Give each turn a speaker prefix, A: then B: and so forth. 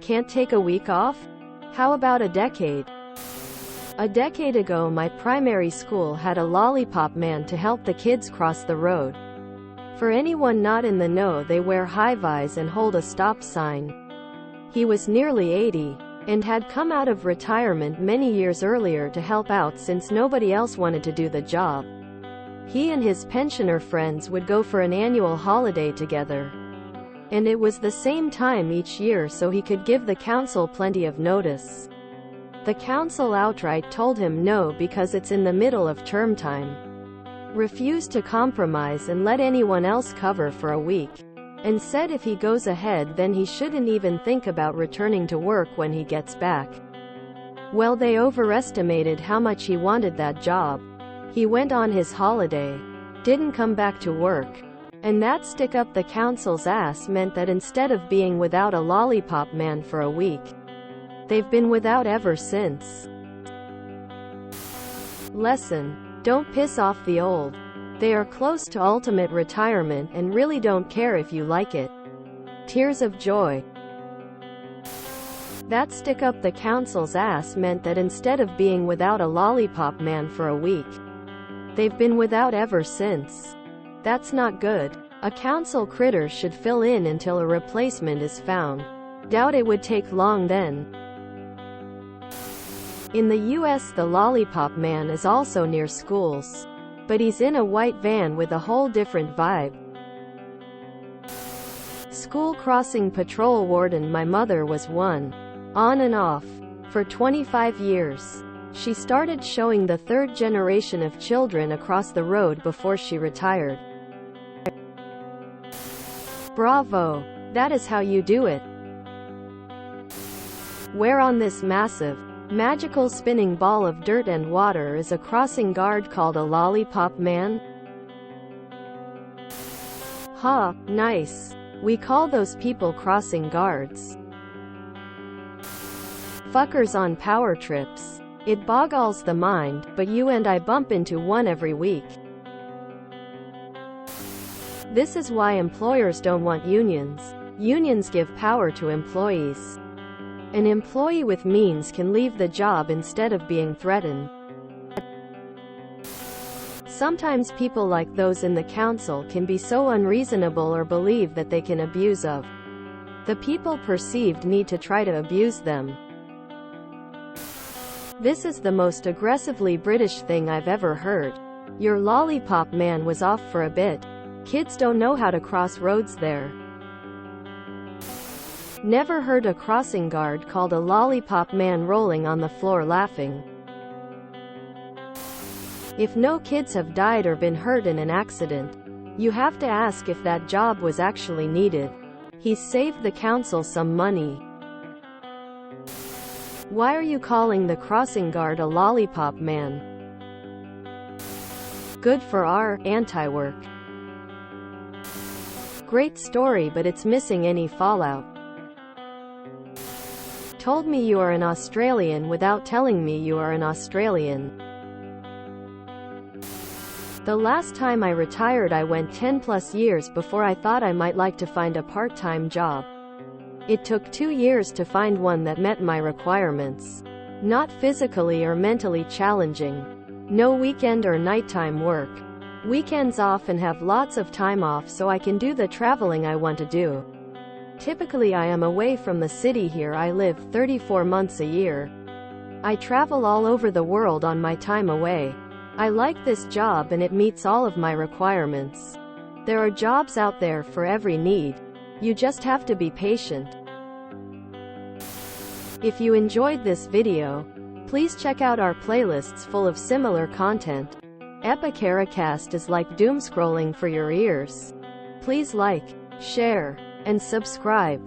A: Can't take a week off? How about a decade? A decade ago, my primary school had a lollipop man to help the kids cross the road. For anyone not in the know, they wear high-vis and hold a stop sign. He was nearly 80, and had come out of retirement many years earlier to help out since nobody else wanted to do the job. He and his pensioner friends would go for an annual holiday together. And it was the same time each year, so he could give the council plenty of notice. The council outright told him no because it's in the middle of term time. Refused to compromise and let anyone else cover for a week. And said if he goes ahead, then he shouldn't even think about returning to work when he gets back. Well, they overestimated how much he wanted that job. He went on his holiday, didn't come back to work. And that stick up the council's ass meant that instead of being without a lollipop man for a week, they've been without ever since. Lesson: don't piss off the old. They are close to ultimate retirement and really don't care if you like it. Tears of joy. That stick up the council's ass meant that instead of being without a lollipop man for a week, they've been without ever since. That's not good. A council critter should fill in until a replacement is found. Doubt it would take long then. In the US, the lollipop man is also near schools. But he's in a white van with a whole different vibe. School crossing patrol warden. My mother was one. On and off. For 25 years. She started showing the third generation of children across the road before she retired. Bravo! That is how you do it. Where on this massive, magical spinning ball of dirt and water is a crossing guard called a lollipop man? Ha, nice. We call those people crossing guards. Fuckers on power trips. It boggles the mind, but you and I bump into one every week. This is why employers don't want unions. Unions give power to employees. An employee with means can leave the job instead of being threatened. Sometimes people like those in the council can be so unreasonable or believe that they can abuse of the people perceived need to try to abuse them. This is the most aggressively British thing I've ever heard. Your lollipop man was off for a bit. Kids don't know how to cross roads there. Never heard a crossing guard called a lollipop man rolling on the floor laughing. If no kids have died or been hurt in an accident, you have to ask if that job was actually needed. He's saved the council some money. Why are you calling the crossing guard a lollipop man? Good for our anti-work. Great story, but it's missing any fallout. Told me you are an Australian without telling me you are an Australian. The last time I retired, I went 10+ years before I thought I might like to find a part-time job. It took 2 years to find one that met my requirements. Not physically or mentally challenging. No weekend or nighttime work. Weekends off and have lots of time off so I can do the traveling I want to do. Typically I am away from the city. Here I live 34 months a year. I travel all over the world on my time away. I like this job and it meets all of my requirements. There are jobs out there for every need. You just have to be patient. If you enjoyed this video, please check out our playlists full of similar content. Epicaricast is like doom scrolling for your ears. Please like, share, and subscribe.